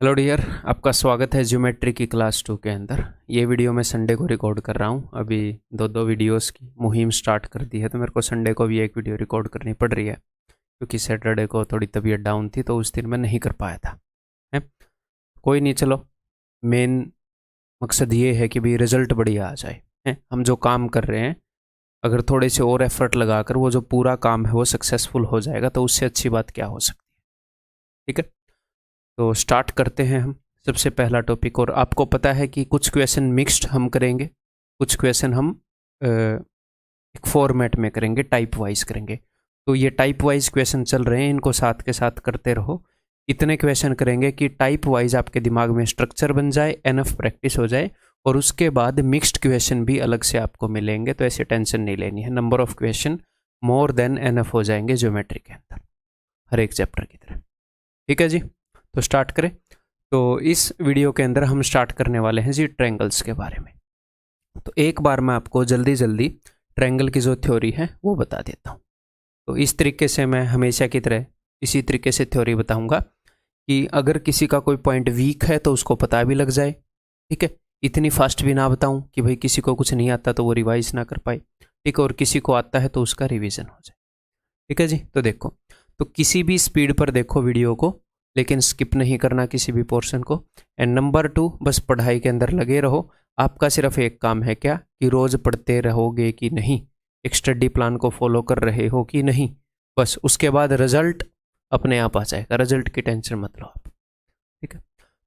Hello dear, आपका स्वागत है ज्योमेट्री की क्लास 2 के अंदर। ये वीडियो मैं संडे को रिकॉर्ड कर रहा हूँ। अभी दो वीडियोस की मुहिम स्टार्ट कर दी है, तो मेरे को संडे को भी एक वीडियो रिकॉर्ड करनी पड़ रही है क्योंकि सैटरडे को थोड़ी तबीयत डाउन थी, तो उस दिन मैं नहीं कर पाया था। है कोई नहीं, चलो। मेन मकसद ये है कि भाई रिजल्ट बढ़िया आ जाए। है हम जो काम कर रहे हैं, अगर थोड़े से और एफर्ट लगाकर वो जो पूरा काम है वो सक्सेसफुल हो जाएगा, तो उससे अच्छी बात क्या हो सकती है। ठीक है, तो स्टार्ट करते हैं हम। सबसे पहला टॉपिक, और आपको पता है कि कुछ क्वेश्चन मिक्स्ड हम करेंगे, कुछ क्वेश्चन हम एक फॉर्मेट में करेंगे, टाइप वाइज करेंगे। तो ये टाइप वाइज क्वेश्चन चल रहे हैं, इनको साथ के साथ करते रहो। इतने क्वेश्चन करेंगे कि टाइप वाइज आपके दिमाग में स्ट्रक्चर बन जाए, एनफ प्रैक्टिस हो जाए, और उसके बाद मिक्स्ड क्वेश्चन भी अलग से आपको मिलेंगे। तो ऐसे टेंशन नहीं लेनी है, number of question more than enough हो जाएंगे ज्योमेट्री के अंदर, हर एक चैप्टर की तरह। ठीक है जी, तो स्टार्ट करें। तो इस वीडियो के अंदर हम स्टार्ट करने वाले हैं जी ट्रायंगल्स के बारे में। तो एक बार मैं आपको जल्दी जल्दी ट्रायंगल की जो थ्योरी है वो बता देता हूँ। तो इस तरीके से मैं हमेशा की तरह इसी तरीके से थ्योरी बताऊंगा कि अगर किसी का कोई पॉइंट वीक है तो उसको पता भी लग जाए। ठीक है, इतनी फास्ट भी ना बताऊं कि भाई किसी को कुछ नहीं आता तो वो रिवाइज ना कर पाए। ठीक है, और किसी को आता है तो उसका रिवीजन हो जाए। ठीक है जी, तो देखो, तो किसी भी स्पीड पर देखो वीडियो को, लेकिन स्किप नहीं करना किसी भी पोर्शन को। एंड नंबर 2, बस पढ़ाई के अंदर लगे रहो। आपका सिर्फ एक काम है क्या, कि रोज पढ़ते रहोगे कि नहीं, एक स्टडी प्लान को फॉलो कर रहे हो कि नहीं, बस उसके बाद रिजल्ट अपने आप आ जाएगा। रिजल्ट की टेंशन मत लो आप। ठीक है,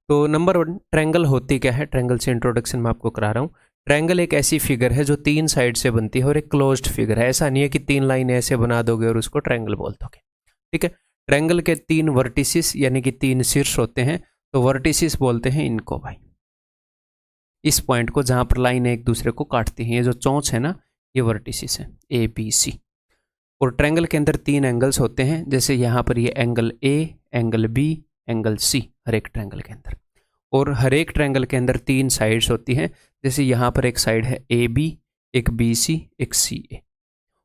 तो नंबर 1, ट्रायंगल होती क्या है। ट्रायंगल से इंट्रोडक्शन मैं आपको करा रहा हूँ। ट्रायंगल एक ऐसी फिगर है जो 3 साइड से बनती है और एक क्लोज्ड फिगर है। ऐसा नहीं है कि 3 लाइन ऐसे बना दोगे और उसको ट्रायंगल बोल दोगे। ठीक है, ट्रायंगल के 3 वर्टिसिस यानी कि 3 शीर्ष होते हैं। तो वर्टिसिस बोलते हैं इनको भाई, इस पॉइंट को जहां पर लाइन एक दूसरे को काटती है। ये जो चोंच है ना, ये वर्टिसिस है, ए बी सी। और ट्रायंगल के अंदर 3 एंगल्स होते हैं, जैसे यहाँ पर ये angle A, angle B, angle C, हर एक ट्रायंगल के अंदर। और हर एक ट्रायंगल के अंदर 3 साइड्स होती हैं, जैसे यहाँ पर एक साइड है ए बी, एक बी सी, एक सी ए।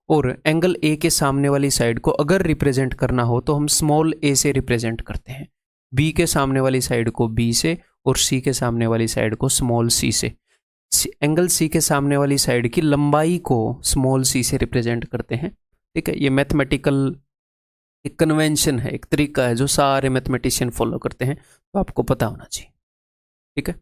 और एंगल ए के सामने वाली साइड को अगर रिप्रेजेंट करना हो तो हम स्मॉल ए से रिप्रेजेंट करते हैं, बी के सामने वाली साइड को बी से, और सी के सामने वाली साइड को स्मॉल सी से। एंगल सी के सामने वाली साइड की लंबाई को स्मॉल सी से रिप्रेजेंट करते हैं। ठीक है, ये मैथमेटिकल एक कन्वेंशन है, एक तरीका है जो सारे मैथमेटिशियन फॉलो करते हैं, तो आपको पता होना चाहिए। ठीक है,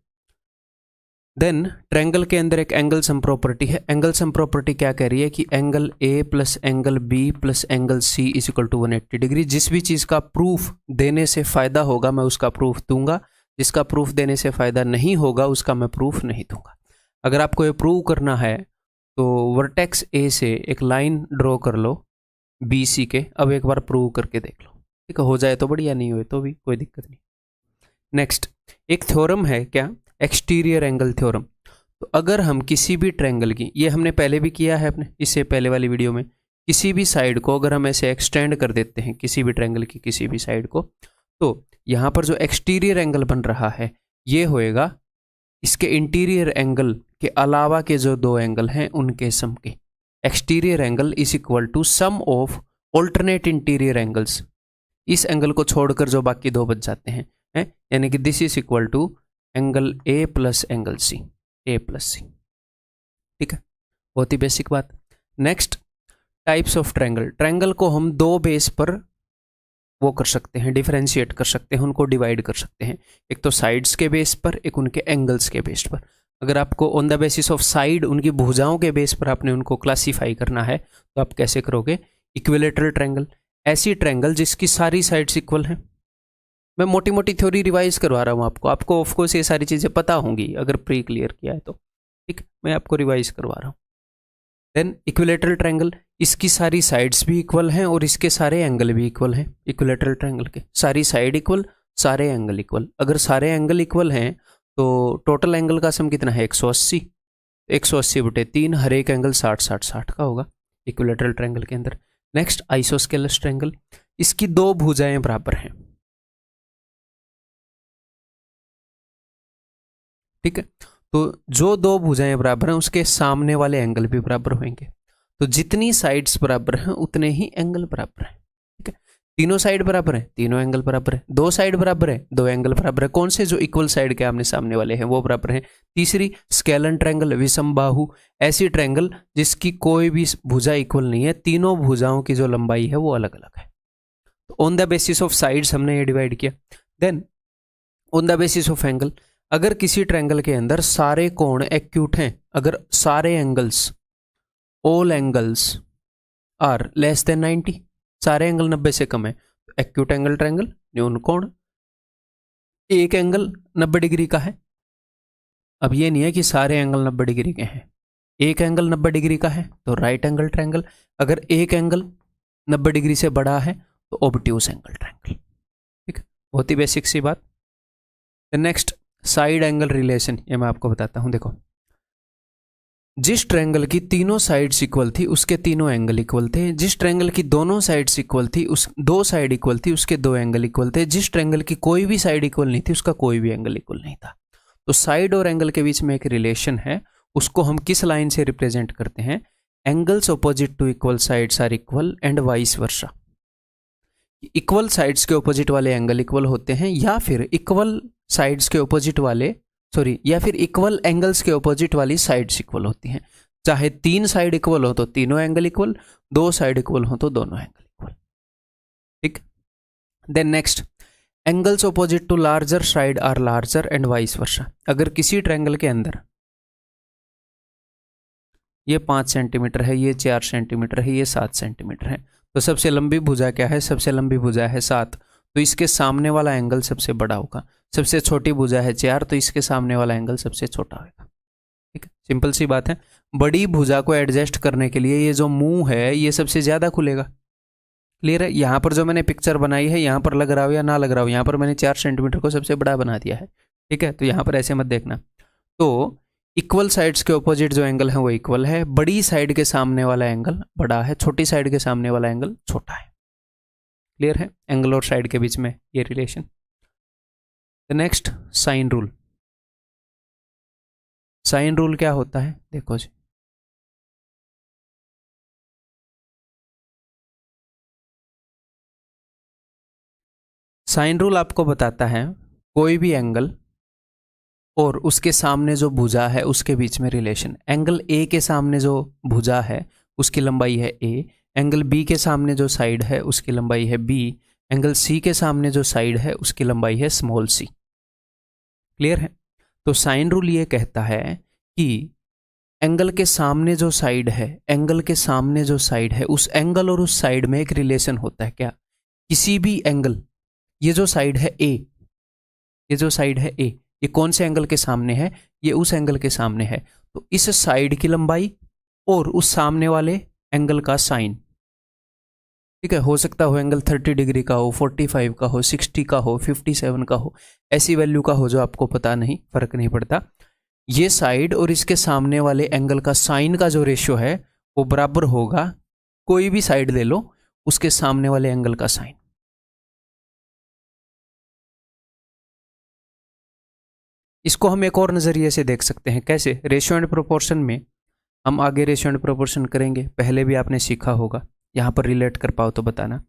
देन ट्रायंगल के अंदर एक एंगल सम प्रॉपर्टी है। एंगल सम प्रॉपर्टी क्या कह रही है कि angle A plus angle B plus angle C is equal to 180 degree. जिस भी चीज़ का प्रूफ देने से फायदा होगा मैं उसका प्रूफ दूंगा, जिसका प्रूफ देने से फायदा नहीं होगा उसका मैं प्रूफ नहीं दूंगा। अगर आपको ये प्रूव करना है तो वर्टेक्स ए से एक लाइन ड्रॉ कर लो बी सी के। अब एक बार प्रूव करके देख लो। ठीक है, हो जाए तो बढ़िया, नहीं हुए तो भी कोई दिक्कत नहीं। नेक्स्ट, एक थ्योरम है क्या, एक्सटीरियर एंगल थ्योरम। तो अगर हम किसी भी ट्रायंगल की, ये हमने पहले भी किया है अपने इससे पहले वाली वीडियो में, किसी भी साइड को अगर हम ऐसे एक्सटेंड कर देते हैं किसी भी ट्रायंगल की किसी भी साइड को, तो यहाँ पर जो एक्सटीरियर एंगल बन रहा है ये होएगा इसके इंटीरियर एंगल के अलावा के जो 2 एंगल हैं उनके सम के। Exterior angle is equal to sum of alternate interior angles. इस एंगल को छोड़कर जो बाकी 2 बच जाते हैं, यानी कि this is equal to angle A plus angle C, A plus C. ठीक है, बहुत ही बेसिक बात। Next, types of triangle. Triangle को हम 2 बेस पर वो कर सकते हैं, डिफरेंशिएट कर सकते हैं, उनको डिवाइड कर सकते हैं। एक तो साइड्स के बेस पर, एक उनके एंगल्स के बेस पर। अगर आपको on the basis of side, उनकी भुजाओं के बेस पर आपने उनको क्लासीफाई करना है तो आप कैसे करोगे, इक्विलेटरल ट्रायंगल, ऐसी ट्रायंगल जिसकी सारी साइड्स इक्वल हैं। मैं मोटी मोटी थ्योरी रिवाइज करवा रहा हूँ आपको ऑफकोर्स ये सारी चीज़ें पता होंगी अगर प्री क्लियर किया है तो। ठीक, मैं आपको रिवाइज करवा रहा हूँ। देन इक्विलेटरल ट्रायंगल, इसकी सारी साइड्स भी इक्वल हैं और इसके सारे एंगल भी इक्वल हैं। इक्विलेटरल ट्रायंगल के सारी साइड इक्वल, सारे एंगल इक्वल। अगर सारे एंगल इक्वल हैं तो टोटल एंगल का सम कितना है, 180। 180/3, हर एक एंगल 60-60-60 का होगा इक्विलेटरल ट्रायंगल के अंदर। नेक्स्ट, आइसोस्केलस ट्रायंगल, इसकी 2 भुजाएं बराबर हैं। ठीक है, तो जो 2 भुजाएं बराबर हैं उसके सामने वाले एंगल भी बराबर होंगे। तो जितनी साइड्स बराबर हैं उतने ही एंगल बराबर हैं। ठीक है, तीनों साइड बराबर है, तीनों एंगल बराबर है। दो साइड बराबर है, दो एंगल बराबर है। कौन से? जो इक्वल साइड के आमने सामने वाले हैं वो बराबर हैं। तीसरी, स्केलन ट्रायंगल, विषम बाहु, ऐसी ट्रायंगल जिसकी कोई भी भुजा इक्वल नहीं है, तीनों भुजाओं की जो लंबाई है वो अलग अलग है। तो on the basis of sides हमने ये डिवाइड किया। Then on the basis of angle, अगर किसी ट्रायंगल के अंदर सारे कोण एक्यूट हैं, अगर सारे angles, all angles are less than 90, सारे एंगल 90 से कम है, तो एक्यूट एंगल ट्रायंगल, न्यून कोण। एक एंगल 90 डिग्री का है, अब ये नहीं है कि सारे एंगल 90 डिग्री के हैं, एक एंगल 90 डिग्री का है तो राइट एंगल ट्रायंगल। अगर एक एंगल 90 डिग्री से बड़ा है तो ऑब्ट्यूज एंगल ट्रायंगल। ठीक है, बहुत ही बेसिक सी बात। नेक्स्ट, साइड एंगल रिलेशन, ये मैं आपको बताता हूं। देखो, जिस ट्रायंगल की तीनों साइड्स इक्वल थी उसके तीनों एंगल इक्वल थे। जिस ट्रायंगल की दोनों साइड्स इक्वल थी, उस दो साइड इक्वल थी, उसके दो एंगल इक्वल थे। जिस ट्रायंगल की कोई भी साइड इक्वल नहीं थी उसका कोई भी एंगल इक्वल नहीं था। तो साइड और एंगल के बीच में एक रिलेशन है, उसको हम किस लाइन से रिप्रेजेंट करते हैं? Angles opposite to equal sides are equal and vice versa. Equal sides के ऑपोजिट वाले एंगल इक्वल होते हैं, या फिर इक्वल साइड्स के ऑपोजिट वाले या फिर इक्वल एंगल्स के ऑपोजिट वाली साइड्स इक्वल होती हैं। चाहे तीन साइड इक्वल हो तो तीनों एंगल इक्वल, दो साइड इक्वल हो तो दोनों एंगल इक्वल। ठीक। Then next, angles opposite to larger side are larger and vice versa. अगर किसी ट्रायंगल के अंदर ये 5 सेंटीमीटर है, ये 4 सेंटीमीटर है, ये 7 सेंटीमीटर है, तो सबसे लंबी भुजा क्या है? सबसे लंबी भुजा है 7, तो इसके सामने वाला एंगल सबसे बड़ा होगा। सबसे छोटी भुजा है 4, तो इसके सामने वाला एंगल सबसे छोटा होगा। ठीक है, सिंपल सी बात है। बड़ी भुजा को एडजस्ट करने के लिए ये जो मुंह है ये सबसे ज्यादा खुलेगा। क्लियर है? यहां पर जो मैंने पिक्चर बनाई है, यहां पर लग रहा हो या ना लग रहा हो, यहां पर मैंने 4 सेंटीमीटर को सबसे बड़ा बना दिया है। ठीक है, तो यहां पर ऐसे मत देखना। तो इक्वल साइड्स के ऑपोजिट जो एंगल है वो इक्वल है। बड़ी साइड के सामने वाला एंगल बड़ा है, छोटी साइड के सामने वाला एंगल छोटा है। क्लियर है? एंगल और साइड के बीच में ये relation. Next, sine rule. Sine rule क्या होता है? देखो जी, साइन रूल आपको बताता है कोई भी एंगल और उसके सामने जो भुजा है उसके बीच में रिलेशन। एंगल ए के सामने जो भुजा है उसकी लंबाई है ए, एंगल बी के सामने जो साइड है उसकी लंबाई है बी, एंगल सी के सामने जो साइड है उसकी लंबाई है स्मॉल सी। क्लियर है? तो साइन रूल ये कहता है कि एंगल के सामने जो साइड है, एंगल के सामने जो साइड है, उस एंगल और उस साइड में एक रिलेशन होता है। क्या? किसी भी एंगल, ये जो साइड है ए, ये जो साइड है ए, ये कौन से एंगल के सामने है? ये उस एंगल के सामने है। तो इस साइड की लंबाई और उस सामने वाले एंगल का साइन, ठीक है, हो सकता हो एंगल 30 डिग्री का हो, 45 का हो, 60 का हो, 57 का हो, ऐसी वैल्यू का हो जो आपको पता नहीं, फर्क नहीं पड़ता। ये साइड और इसके सामने वाले एंगल का साइन का जो रेशियो है वो बराबर होगा, कोई भी साइड ले लो, उसके सामने वाले एंगल का साइन। इसको हम एक और नजरिए से देख सकते हैं। कैसे? रेशियो एंड प्रोपोर्शन में हम आगे रेशियो एंड प्रोपोर्शन करेंगे, पहले भी आपने सीखा होगा, यहां पर रिलेट कर पाओ तो बताना।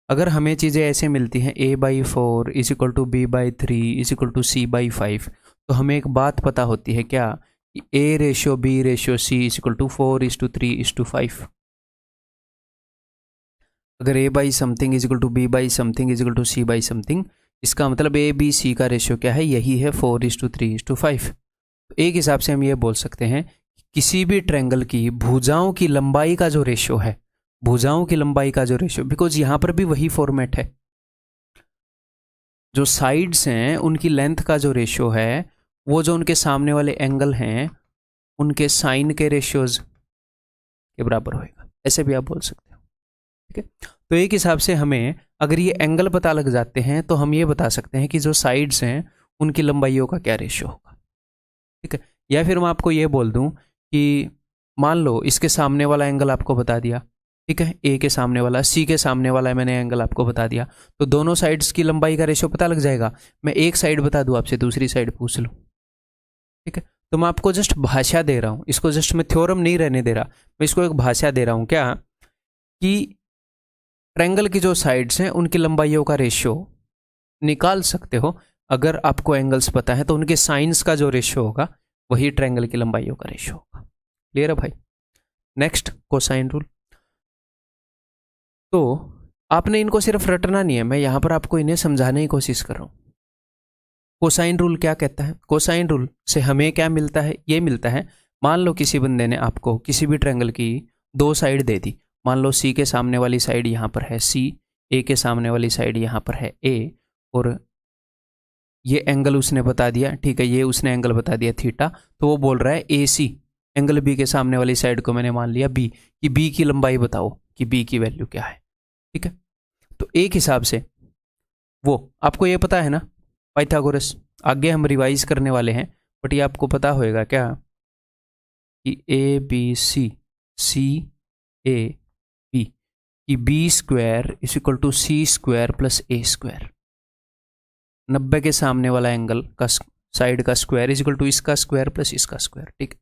अगर हमें चीज़ें ऐसे मिलती हैं a/4 is equal to b/3 is equal to c/5, तो हमें एक बात पता होती है क्या? कि a/b/c इज इक्वल टू 4:3:5। अगर a by something is equal to b by something is equal to c by something, इसका मतलब a b c का रेशियो क्या है? यही है 4:3:5। तो एक हिसाब से हम ये बोल सकते हैं किसी भी ट्रायंगल की भुजाओं की लंबाई का जो रेशियो है, भुजाओं की लंबाई का जो रेशियो, बिकॉज यहां पर भी वही फॉर्मेट है, जो साइड्स हैं उनकी लेंथ का जो रेशियो है वो जो उनके सामने वाले एंगल हैं उनके साइन के रेशियोज के बराबर होएगा। ऐसे भी आप बोल सकते हो। ठीक है, तो एक हिसाब से हमें अगर ये एंगल पता लग जाते हैं तो हम ये बता सकते हैं कि जो साइड्स हैं उनकी लंबाइयों का क्या रेशियो होगा। ठीक है, या फिर मैं आपको ये बोल दूं कि मान लो इसके सामने वाला एंगल आपको बता दिया, ठीक है, ए के सामने वाला, सी के सामने वाला मैंने एंगल आपको बता दिया, तो दोनों साइड्स की लंबाई का रेशियो पता लग जाएगा। मैं एक साइड बता दूं आपसे, दूसरी साइड पूछ लूं। ठीक है, तो मैं आपको जस्ट भाषा दे रहा हूं, इसको जस्ट मैं थ्योरम नहीं रहने दे रहा, मैं इसको एक भाषा दे रहा हूं। क्या? कि ट्रायंगल की जो साइड्स हैं उनकी लंबाइयों का रेशियो निकाल सकते हो। अगर आपको एंगल्स पता है तो उनके साइंस का जो रेशियो होगा वही ट्रायंगल की लंबाइयों का रेशियो होगा। क्लियर है भाई? Next cosine rule. तो आपने इनको सिर्फ रटना नहीं है, मैं यहां पर आपको इन्हें समझाने की कोशिश कर रहा हूं। कोसाइन रूल क्या कहता है? कोसाइन रूल से हमें क्या मिलता है? ये मिलता है, मान लो किसी बंदे ने आपको किसी भी ट्रायंगल की दो साइड दे दी। मान लो सी के सामने वाली साइड यहां पर है सी, ए के सामने वाली साइड यहां पर है ए, और ये एंगल उसने बता दिया, ठीक है, ये उसने एंगल बता दिया थीटा। तो वो बोल रहा है ए सी, एंगल बी के सामने वाली साइड को मैंने मान लिया बी, कि बी की लंबाई बताओ कि बी की वैल्यू क्या है। ठीक है, तो एक हिसाब से वो आपको ये पता है ना पाइथागोरस, आगे हम रिवाइज करने वाले हैं, बट ये आपको पता होएगा क्या कि A B C, C A B, कि B square is equal to C square plus A square. 90 के सामने वाला एंगल का साइड का स्क्वायर इज इक्वल टू इसका स्क्वायर प्लस इसका स्क्वायर। ठीक,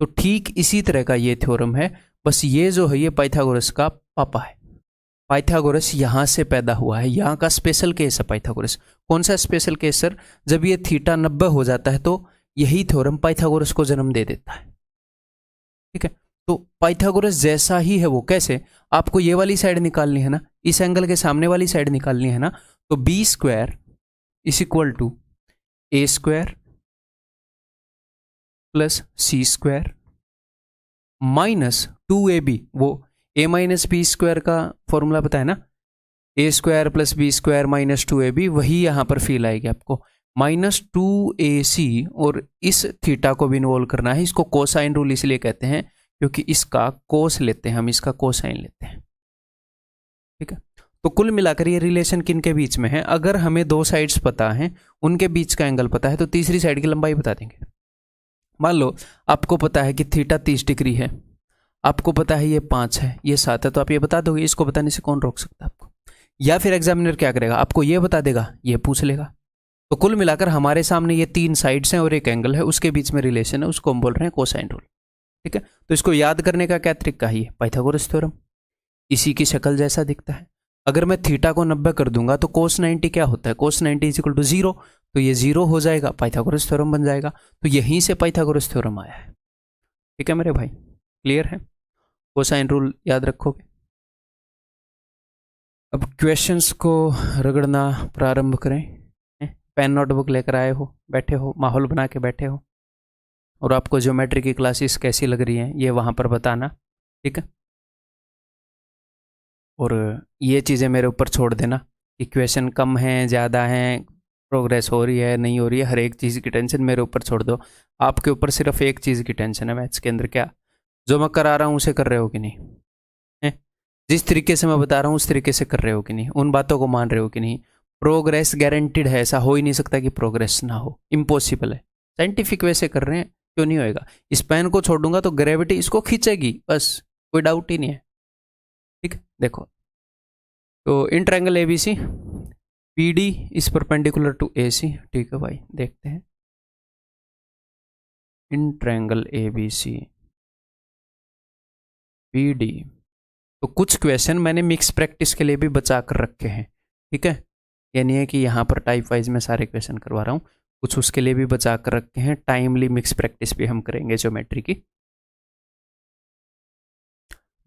तो ठीक इसी तरह का ये थ्योरम है, बस ये जो है ये पाइथागोरस का पापा है। पाइथागोरस यहां से पैदा हुआ है, यहां का स्पेशल केस है पाइथागोरस। कौन सा स्पेशल केस सर? जब ये थीटा 90 हो जाता है तो यही थ्योरम पाइथागोरस को जन्म दे देता है। ठीक है, तो पाइथागोरस जैसा ही है वो। कैसे? आपको ये वाली साइड निकालनी है ना, इस एंगल के सामने वाली साइड निकालनी है ना, तो B square is equal to A square plus C square minus 2ab। वो a माइनस बी स्क्वायर का फॉर्मूला पता है ना, A square plus B square minus 2ab, वही यहां पर फील आएगी आपको, माइनस 2ac। और इस थीटा को भी इन्वॉल्व करना है। इसको कोसाइन रूल इसलिए कहते हैं क्योंकि इसका कोस लेते हैं हम, इसका कोसाइन लेते हैं। ठीक है, तो कुल मिलाकर ये रिलेशन किन के बीच में है? अगर हमें दो साइड्स पता हैं, उनके बीच का एंगल पता है, तो तीसरी साइड की लंबाई बता देंगे। मान लो आपको पता है कि थीटा 30 डिग्री है, आपको पता है ये 5 है, ये 7 है, तो आप ये बता दोगे। इसको बताने से कौन रोक सकता है आपको? या फिर एग्जामिनर क्या करेगा, आपको ये बता देगा, ये पूछ लेगा। तो कुल मिलाकर हमारे सामने ये 3 साइड्स हैं और एक एंगल है, उसके बीच में रिलेशन है, उसको हम बोल रहे हैं कोसाइन रूल। ठीक है, तो इसको याद करने का क्या तरीका है? पाइथागोरस थ्योरम, इसी की शक्ल जैसा दिखता है। अगर मैं थीटा को 90 कर दूंगा तो कोस 90 क्या होता है? कोस 90 इज इक्वल टू 0, तो ये 0 हो जाएगा, पाइथागोरस थ्योरम बन जाएगा। तो यहीं से पाइथागोरस थ्योरम आया है। ठीक है मेरे भाई, क्लियर है? कोसाइन रूल याद रखोगे। अब क्वेश्चंस को रगड़ना प्रारंभ करें। पेन नोटबुक लेकर आए हो, बैठे हो, माहौल बना के बैठे हो, और आपको ज्योमेट्री की क्लासेस कैसी लग रही हैं ये वहाँ पर बताना। ठीक है, और ये चीज़ें मेरे ऊपर छोड़ देना कि क्वेश्चन कम हैं ज़्यादा हैं, प्रोग्रेस हो रही है नहीं हो रही है, हर एक चीज़ की टेंशन मेरे ऊपर छोड़ दो। आपके ऊपर सिर्फ एक चीज़ की टेंशन है मैथ्स के अंदर, क्या? जो मैं करा रहा हूँ उसे कर रहे हो कि नहीं है? जिस तरीके से मैं बता रहा हूँ उस तरीके से कर रहे हो कि नहीं? उन बातों को मान रहे हो कि नहीं? प्रोग्रेस गारंटीड है, ऐसा हो ही नहीं सकता कि प्रोग्रेस ना हो, इम्पॉसिबल है। साइंटिफिक वे से कर रहे हैं, क्यों नहीं होएगा? इस पेन को छोड़ दूंगा तो ग्रेविटी इसको खींचेगी, बस, कोई डाउट ही नहीं है। ठीक है, देखो तो in triangle A B C P D is perpendicular to A C. ठीक है भाई, देखते हैं इन ट्रायंगल एबीसी पीडी। तो कुछ क्वेश्चन मैंने मिक्स प्रैक्टिस के लिए भी बचा कर रखे हैं। ठीक है, ये नहीं है कि यहाँ पर टाइप वाइज में सारे क्वेश्चन करवा रहा हूँ, कुछ उसके लिए भी बचा कर रखे हैं। टाइमली मिक्स प्रैक्टिस भी हम करेंगे ज्योमेट्री की।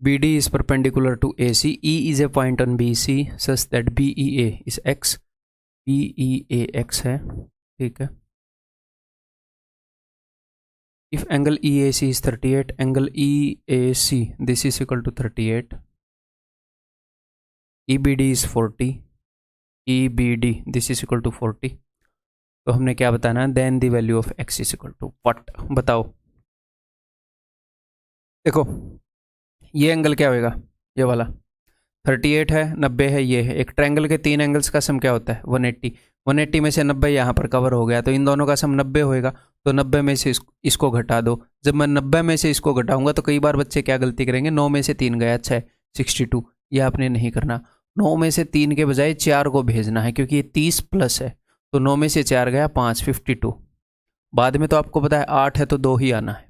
BD is perpendicular to AC. E is a point on BC such that BEA is x. BEA x है, ठीक है। If angle EAC is 38, angle EAC this is equal to 38. EBD is 40. EBD this is equal to 40. तो हमने क्या बताना है? Then the value of x is equal to what? बताओ। देखो ये एंगल क्या होएगा? ये वाला 38 है, 90 है, ये है। एक ट्रायंगल के 3 एंगल्स का सम क्या होता है? 180। 180 में से 90 यहाँ पर कवर हो गया, तो इन दोनों का सम 90 होएगा। तो 90 में से इसको घटा दो। जब मैं 90 में से इसको घटाऊंगा तो कई बार बच्चे क्या गलती करेंगे, 9 में से 3 गया, अच्छा है 62। ये आपने नहीं करना, 9 में से 3 के बजाय 4 को भेजना है, क्योंकि ये 30 प्लस है। तो 9 में से 4 गया 5, 52। बाद में तो आपको पता है 8 है तो 2 ही आना है।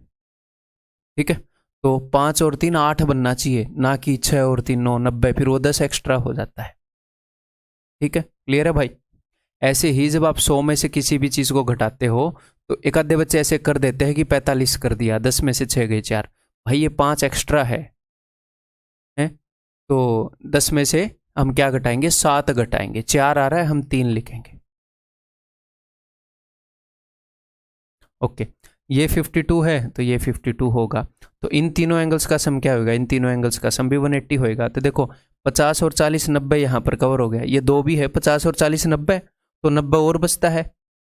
ठीक है, तो 5 और 3 8 बनना चाहिए, ना कि 6 और 3 9 90, फिर वो 10 एक्स्ट्रा हो जाता है। ठीक है, क्लियर है भाई। ऐसे ही जब आप 100 में से किसी भी चीज़ को घटाते हो तो एक आधे बच्चे ऐसे कर देते हैं कि 45 कर दिया, 10 में से 6 गए 4, भाई ये 5 एक्स्ट्रा है, तो 10 में से हम क्या घटाएंगे, 7 घटाएंगे, 4 आ रहा है, हम 3 लिखेंगे। ओके, ये 52 है तो ये 52 होगा, तो इन तीनों एंगल्स का सम क्या होगा, इन तीनों एंगल्स का सम भी 180 होएगा। तो देखो 50 और 40 90 यहाँ पर कवर हो गया, ये दो भी है 50 और 40 90, तो 90 और बचता है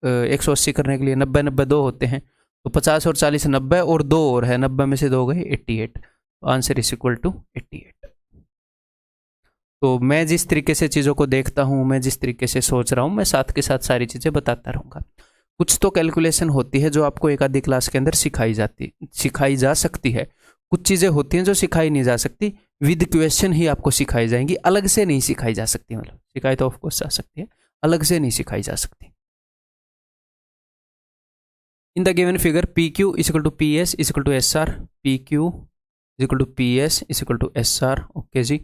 180 करने के लिए, 90 90 दो होते हैं, तो 50 और 40 90 और दो और है, 90 में से दो गए 88, तो आंसर इज इक्वल टू 88। तो मैं जिस तरीके से चीज़ों को देखता हूँ, मैं जिस तरीके से सोच रहा हूँ, मैं साथ के साथ सारी चीज़ें बताता रहूँगा। कुछ तो कैलकुलेशन होती है जो आपको एक आधी क्लास के अंदर सिखाई जा सकती है, कुछ चीज़ें होती हैं जो सिखाई नहीं जा सकती, विद क्वेश्चन ही आपको सिखाई जाएंगी, अलग से नहीं सिखाई जा सकती, मतलब सिखाई तो ऑफकोर्स जा सकती है, अलग से नहीं सिखाई जा सकती। In the given figure P Q is equal to P S is equal to S R, P Q is equal to P S is equal to S R, okay जी।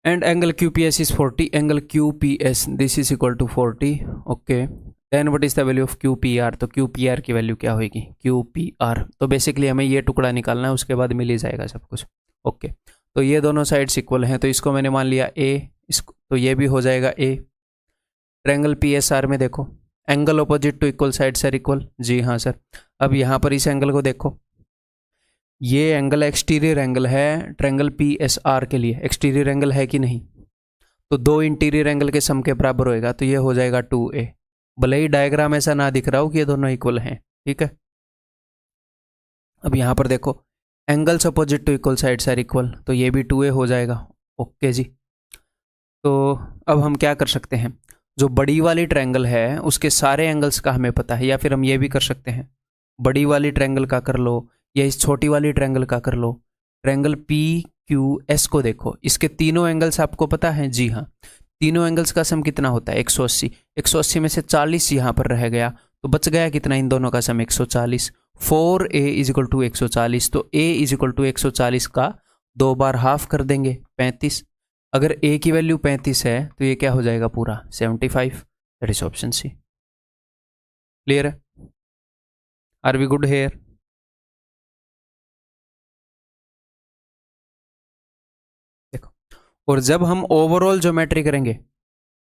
And angle Q P S is 40, angle Q P S this is equal to 40, okay. Then what is the value of Q P R, तो Q P R की value क्या होगी, Q P R, तो basically हमें ये टुकड़ा निकालना है, उसके बाद मिल ही जाएगा सब कुछ, ओके। तो ये दोनों साइड्स इक्वल हैं, तो इसको मैंने मान लिया ए, इसको तो ये भी हो जाएगा A. Triangle P S R में देखो angle opposite to equal sides are equal, जी हाँ सर। अब यहाँ पर इस एंगल को देखो, ये एंगल एक्सटीरियर एंगल है ट्रायंगल पी एस आर के लिए, एक्सटीरियर एंगल है कि नहीं, तो दो इंटीरियर एंगल के सम के बराबर होएगा, तो ये हो जाएगा 2a, भले ही डायग्राम ऐसा ना दिख रहा हो कि ये दोनों इक्वल हैं, ठीक है। अब यहाँ पर देखो angles opposite to equal sides are equal, तो ये भी 2a हो जाएगा, ओके जी। तो अब हम क्या कर सकते हैं, जो बड़ी वाली ट्रायंगल है उसके सारे एंगल्स का हमें पता है, या फिर हम ये भी कर सकते हैं, बड़ी वाली ट्रायंगल का कर लो या इस छोटी वाली ट्रायंगल का कर लो। ट्रायंगल पी क्यू एस को देखो, इसके तीनों एंगल्स आपको पता है, जी हाँ। तीनों एंगल्स का सम कितना होता है 180, 180 में से 40 यहाँ पर रह गया, तो बच गया कितना, इन दोनों का सम 140, 4a इज इक्वल टू 140, तो a इज इक्वल टू 140 का 2 बार हाफ कर देंगे 35, अगर a की वैल्यू 35 है तो ये क्या हो जाएगा पूरा 75, that is option C. Clear है, आर वी गुड हेयर। देखो, और जब हम ओवरऑल ज्योमेट्री करेंगे,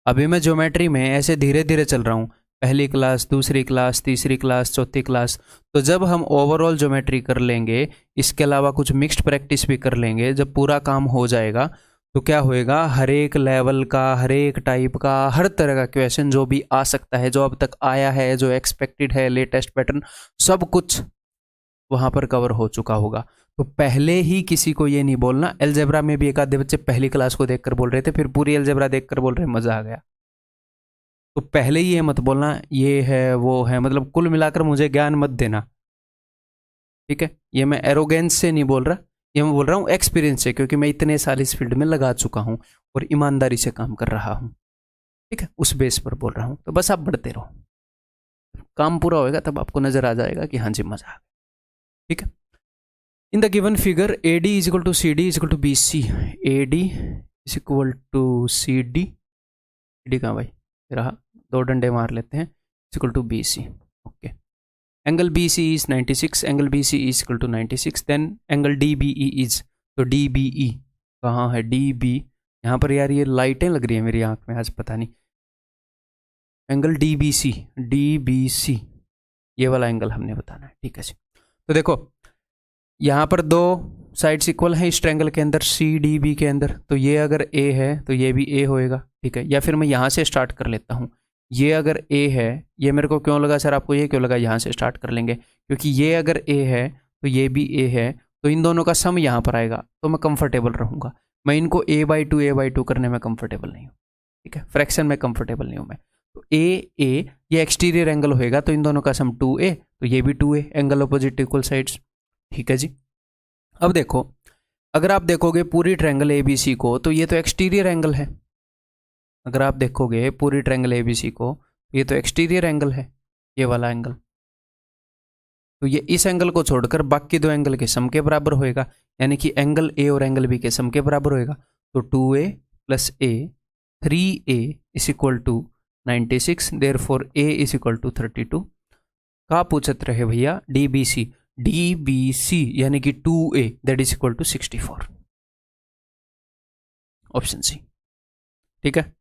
अभी मैं ज्योमेट्री में ऐसे धीरे धीरे चल रहा हूँ, पहली क्लास, दूसरी क्लास, तीसरी क्लास, चौथी क्लास, तो जब हम ओवरऑल ज्योमेट्री कर लेंगे, इसके अलावा कुछ मिक्स्ड प्रैक्टिस भी कर लेंगे, जब पूरा काम हो जाएगा तो क्या होएगा, हर एक लेवल का, हर एक टाइप का, हर तरह का क्वेश्चन जो भी आ सकता है, जो अब तक आया है, जो एक्सपेक्टेड है, लेटेस्ट पैटर्न, सब कुछ वहां पर कवर हो चुका होगा। तो पहले ही किसी को ये नहीं बोलना, अलजेब्रा में भी एक आधे बच्चे पहली क्लास को देखकर बोल रहे थे, फिर पूरी अलजेब्रा देखकर बोल रहे मजा आ गया, तो पहले ही ये मत बोलना ये है वो है, मतलब कुल मिलाकर मुझे ज्ञान मत देना, ठीक है। ये मैं एरोगेंस से नहीं बोल रहा, ये मैं बोल रहा हूँ एक्सपीरियंस से, क्योंकि मैं इतने साल इस फील्ड में लगा चुका हूँ और ईमानदारी से काम कर रहा हूँ, ठीक है, उस बेस पर बोल रहा हूँ। तो बस आप बढ़ते रहो, काम पूरा होएगा तब आपको नजर आ जाएगा कि हाँ जी मजा आ गया, ठीक है। In the given figure A D is equal to C D is equal to B C, A D is equal to C D कहाँ भाई रहा, दो डंडे मार लेते हैं, is equal to B C, okay. Angle B C is 96, angle B C is equal to 96, then angle D B E is, तो D B E कहाँ है, डी बी, यहाँ पर यार ये लाइटें लग रही है मेरी आंख में आज, पता नहीं, एंगल डी बी सी, ये वाला एंगल हमने बताना है, ठीक है जी। तो देखो यहाँ पर दो साइड्स इक्वल हैं इस ट्रायंगल के अंदर, सी डी बी के अंदर, तो ये अगर ए है तो ये भी ए होएगा, ठीक है। या फिर मैं यहाँ से स्टार्ट कर लेता हूँ, ये अगर ए है, ये मेरे को क्यों लगा सर आपको ये क्यों लगा, यहाँ से स्टार्ट कर लेंगे, क्योंकि ये अगर ए है तो ये भी ए है, तो इन दोनों का सम यहाँ पर आएगा, तो मैं कंफर्टेबल रहूँगा। मैं इनको a/2 करने में कंफर्टेबल नहीं हूँ, ठीक है, फ्रैक्शन में कंफर्टेबल नहीं हूँ मैं। तो ए ये एक्सटीरियर एंगल होएगा, तो इन दोनों का सम 2a, तो ये भी 2a, angle opposite equal sides, ठीक है जी। अब देखो, अगर आप देखोगे पूरी ट्रायंगल ABC को, तो ये तो एक्सटीरियर एंगल है, अगर आप देखोगे पूरी ट्रायंगल ABC को, ये तो एक्सटीरियर एंगल है, ये वाला एंगल, तो ये इस एंगल को छोड़कर बाकी दो एंगल के सम के बराबर होएगा, यानी कि एंगल ए और एंगल बी के सम के बराबर होएगा। तो 2a + a 3a is equal to 96, therefore a is equal to 32। का पूछत रहे भैया डीबीसी यानी कि 2a that is equal to 64, option C. ठीक है,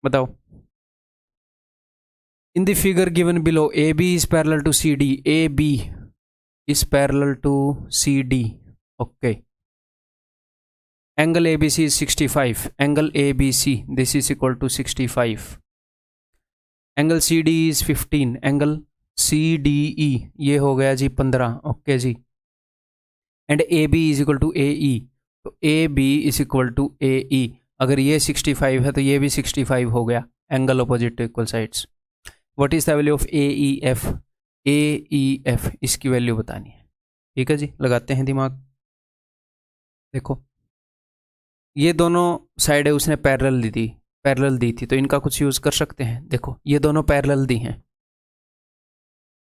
बताओ। In the figure given below, AB is parallel to CD. AB is parallel to CD. Okay. Angle ABC is 65. Angle ABC, this is equal to 65. Angle CD is 15. Angle CDE, ये हो गया जी 15. Okay जी. And AB is equal to AE. तो AB is equal to AE. अगर ये 65 है तो ये भी 65 हो गया. Angle opposite to equal sides. What is the value of AEF? AEF इसकी वैल्यू बतानी है। ठीक है जी, लगाते हैं दिमाग। देखो ये दोनों साइड है उसने पैरेलल दी थी तो इनका कुछ यूज़ कर सकते हैं। देखो ये दोनों पैरेलल दी हैं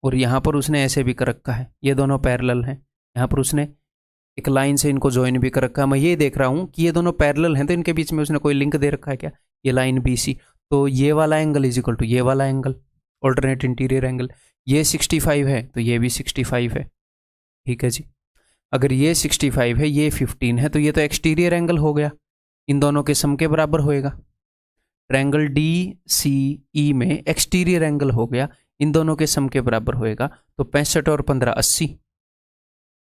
और यहाँ पर उसने ऐसे भी कर रखा है, ये दोनों पैरेलल हैं। यहाँ पर उसने एक लाइन से इनको ज्वाइन भी कर रखा है। मैं ये देख रहा हूँ कि ये दोनों पैरेलल हैं तो इनके बीच में उसने कोई लिंक दे रखा है क्या? ये लाइन BC, तो ये वाला एंगल इज इक्वल टू ये वाला एंगल, ऑल्टरनेट इंटीरियर एंगल। ये 65 है तो ये भी 65 है। ठीक है जी, अगर ये 65 है ये 15 है तो ये तो एक्सटीरियर एंगल हो गया, इन दोनों के सम के बराबर होएगा। ट्रायंगल DCE में एक्सटीरियर एंगल हो गया, इन दोनों के सम के बराबर होएगा। तो 65 और 15 80।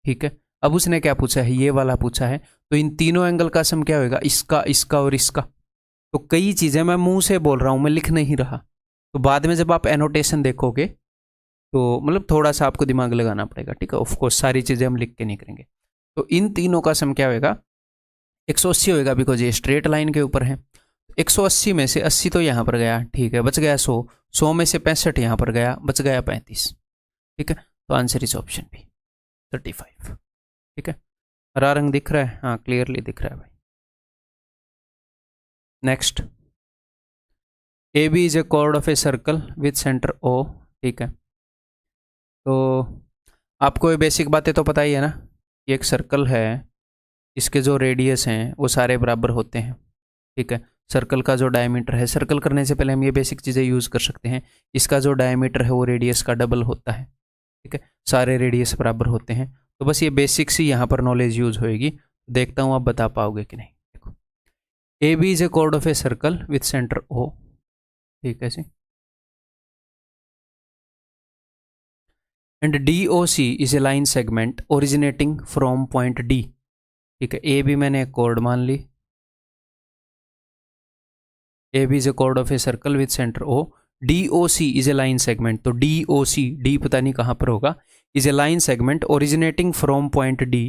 ठीक है, अब उसने क्या पूछा है? ये वाला पूछा है। तो इन तीनों एंगल का सम क्या होएगा? इसका, इसका और इसका। तो कई चीज़ें मैं मुंह से बोल रहा हूँ, मैं लिख नहीं रहा। तो बाद में जब आप एनोटेशन देखोगे तो मतलब थोड़ा सा आपको दिमाग लगाना पड़ेगा। ठीक है, ऑफ कोर्स सारी चीज़ें हम लिख के नहीं करेंगे। तो इन तीनों का सम क्या होएगा? 180 होएगा, बिकॉज ये स्ट्रेट लाइन के ऊपर है। 180 में से 80 तो यहाँ पर गया, ठीक है, बच गया 100। 100 में से 65 यहाँ पर गया, बच गया 35। ठीक है, तो आंसर इज ऑप्शन बी 35। ठीक है, हरा रंग दिख रहा है? हाँ, क्लियरली दिख रहा है भाई। Next, AB is a chord of a circle with centre O। ठीक है, तो आपको ये बेसिक बातें तो पता ही है ना। ये एक सर्कल है, इसके जो रेडियस हैं वो सारे बराबर होते हैं। ठीक है, सर्कल का जो डायमीटर है, सर्कल करने से पहले हम ये बेसिक चीज़ें यूज़ कर सकते हैं। इसका जो डायमीटर है वो रेडियस का डबल होता है। ठीक है, सारे रेडियस बराबर होते हैं। तो बस ये बेसिक्स ही यहाँ पर नॉलेज यूज होएगी। देखता हूँ आप बता पाओगे कि नहीं। देखो, AB is a chord of a circle with centre O। ठीक है जी, and DOC is a line segment originating from point D। ठीक है, ए भी मैंने एक कॉर्ड मान ली। AB is a chord of a circle with centre O। DOC is a line segment, तो DOC, D पता नहीं कहाँ पर होगा, is a line segment originating from point D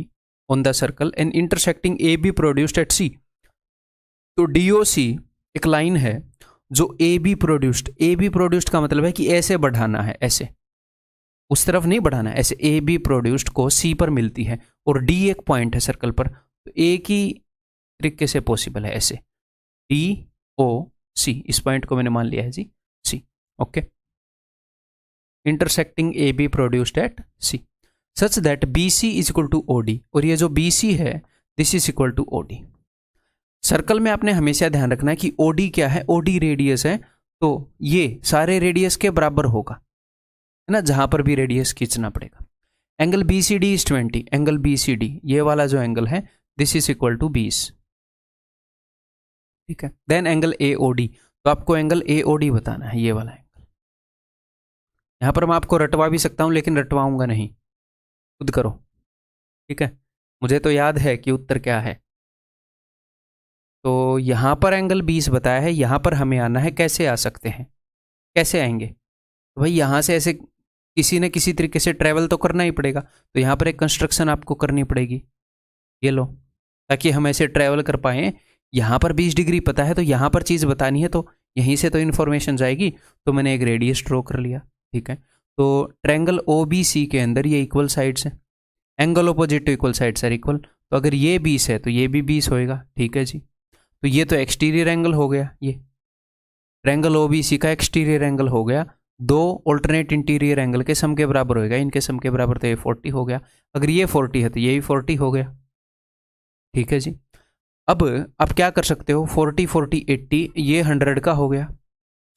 on the circle and intersecting AB produced at C। तो DOC एक line है जो AB प्रोड्यूस्ड का मतलब है कि ऐसे बढ़ाना है, ऐसे उस तरफ नहीं बढ़ाना है, ऐसे AB प्रोड्यूस्ड को C पर मिलती है और D एक पॉइंट है सर्कल पर। तो एक ही तरीके से पॉसिबल है, ऐसे DOC, इस पॉइंट को मैंने मान लिया है जी C। Okay, intersecting AB produced at C such that BC is equal to OD, और ये जो BC है this is equal to OD। Circle में आपने हमेशा ध्यान रखना है कि OD क्या है? OD रेडियस है, तो ये सारे रेडियस के बराबर होगा, है ना, जहां पर भी रेडियस खींचना पड़ेगा। Angle BCD is 20, angle BCD ये वाला जो एंगल है दिस इज इक्वल टू 20। ठीक है, देन एंगल AOD, तो आपको एंगल AOD बताना है, ये वाला एंगल। यहां पर मैं आपको रटवा भी सकता हूं लेकिन रटवाऊंगा नहीं, खुद करो। ठीक है, मुझे तो याद है कि उत्तर क्या है। तो यहां पर एंगल 20 बताया है, यहां पर हमें आना है। कैसे आ सकते हैं, कैसे आएंगे? तो भाई यहां से ऐसे किसी न किसी तरीके से ट्रैवल तो करना ही पड़ेगा। तो यहां पर एक कंस्ट्रक्शन आपको करनी पड़ेगी, ये लो, ताकि हम ऐसे ट्रैवल कर पाएँ। यहाँ पर 20 डिग्री पता है तो यहाँ पर चीज़ बतानी है, तो यहीं से तो इन्फॉर्मेशन जाएगी। तो मैंने एक रेडियस ड्रॉ कर लिया। ठीक है, तो ट्रायंगल OBC के अंदर ये इक्वल साइड्स हैं, angle opposite to equal sides are equal. तो अगर ये 20 है तो ये भी 20 होएगा। ठीक है जी, तो ये तो एक्सटीरियर एंगल हो गया, ये ट्रायंगल OBC का एक्सटीरियर एंगल हो गया। दो ऑल्टरनेट इंटीरियर एंगल के सम के बराबर होएगा, इनके सम के बराबर, तो ये 40 हो गया। अगर ये 40 है तो ये भी 40 हो गया। ठीक है जी। अब आप क्या कर सकते हो, 40 40 80, ये 100 का हो गया,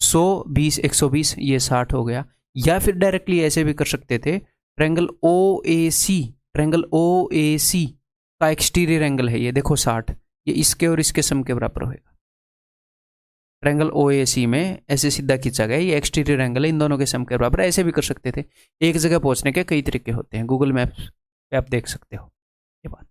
100 20 120, ये 60 हो गया। या फिर डायरेक्टली ऐसे भी कर सकते थे, ट्रायंगल ओ ए सी, ट्रायंगल ओ ए सी का एक्सटीरियर एंगल है ये, देखो 60, ये इसके और इसके सम के बराबर होएगा। ट्रायंगल ओ ए सी में ऐसे सीधा खींचा गया, ये एक्सटीरियर एंगल है, इन दोनों के सम के बराबर। ऐसे भी कर सकते थे। एक जगह पहुंचने के कई तरीके होते हैं, गूगल मैप्स पे आप देख सकते हो ये बात।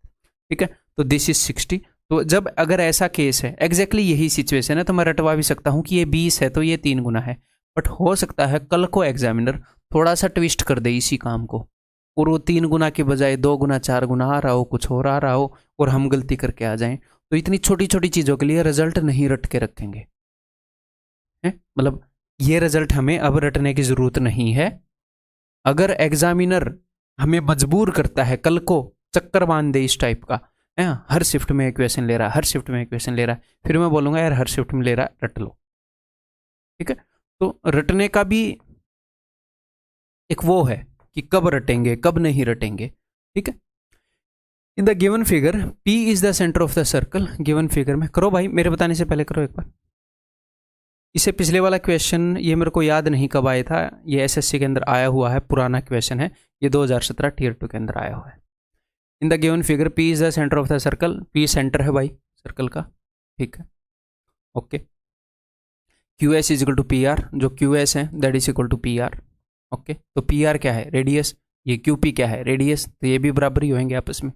ठीक है, तो दिस इज 60। तो जब अगर ऐसा केस है, एग्जैक्टली यही सिचुएशन है, तो मैं रटवा भी सकता हूं कि ये 20 है तो ये 3 गुना है। बट हो सकता है कल को एग्जामिनर थोड़ा सा ट्विस्ट कर दे इसी काम को, और वो 3 गुना के बजाय 2 गुना 4 गुना आ रहा हो, कुछ और आ रहा हो, और हम गलती करके आ जाएं। तो इतनी छोटी छोटी चीज़ों के लिए रिजल्ट नहीं रट के रखेंगे, मतलब ये रिजल्ट हमें अब रटने की जरूरत नहीं है। अगर एग्जामिनर हमें मजबूर करता है कल को चक्कर बांध दे इस टाइप का, है हर शिफ्ट में एक क्वेश्चन ले रहा है, हर शिफ्ट में एक क्वेश्चन ले रहा है, फिर मैं बोलूंगा यार हर शिफ्ट में ले रहा है, रट लो। ठीक है, तो रटने का भी एक वो है कि कब रटेंगे कब नहीं रटेंगे। ठीक है, in the given figure P is the centre of the circle. Given figure में करो भाई, मेरे बताने से पहले करो एक बार। इससे पिछले वाला क्वेश्चन ये मेरे को याद नहीं कब आया था, ये एसएससी के अंदर आया हुआ है, पुराना क्वेश्चन है, ये 2017 टीयर 2 के अंदर आया हुआ है। In the given figure P is the centre of the circle, P centre है भाई सर्कल का। ठीक है, okay. QS is equal to PR, जो QS है that is equal to PR। Okay, तो PR क्या है, रेडियस, ये QP क्या है, रेडियस, तो ये भी बराबर ही होंगे आपस में।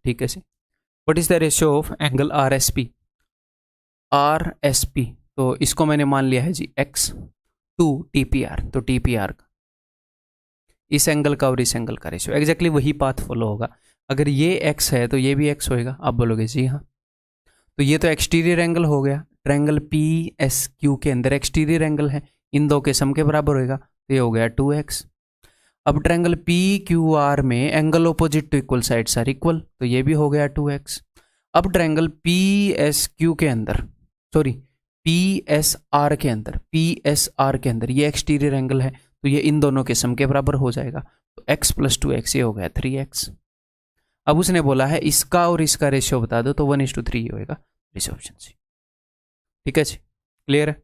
ठीक है C. What is the ratio of angle RSP, RSP, तो इसको मैंने मान लिया है जी x टू TPR, तो TPR का इस एंगल का और इस एंगल का रेशियो, एग्जैक्टली वही पाथ फॉलो होगा। अगर ये x है तो ये भी x होएगा, आप बोलोगे जी हाँ। तो ये तो एक्सटीरियर एंगल हो गया, ट्रायंगल PSQ के अंदर एक्सटीरियर एंगल है, इन दो के सम के बराबर होएगा, तो ये हो गया 2x। अब ट्रायंगल PQR में angle opposite to equal sides are equal, तो ये भी हो गया 2x। अब ट्रायंगल PSQ के अंदर, सॉरी PSR के अंदर, PSR के अंदर ये एक्सटीरियर एंगल है, तो ये इन दोनों के सम के बराबर हो जाएगा, तो x प्लस 2x ये हो गया 3x। अब उसने बोला है इसका और इसका रेशियो बता दो, तो 1:3 होएगा, इस ऑप्शन सी। ठीक है जी, क्लियर है,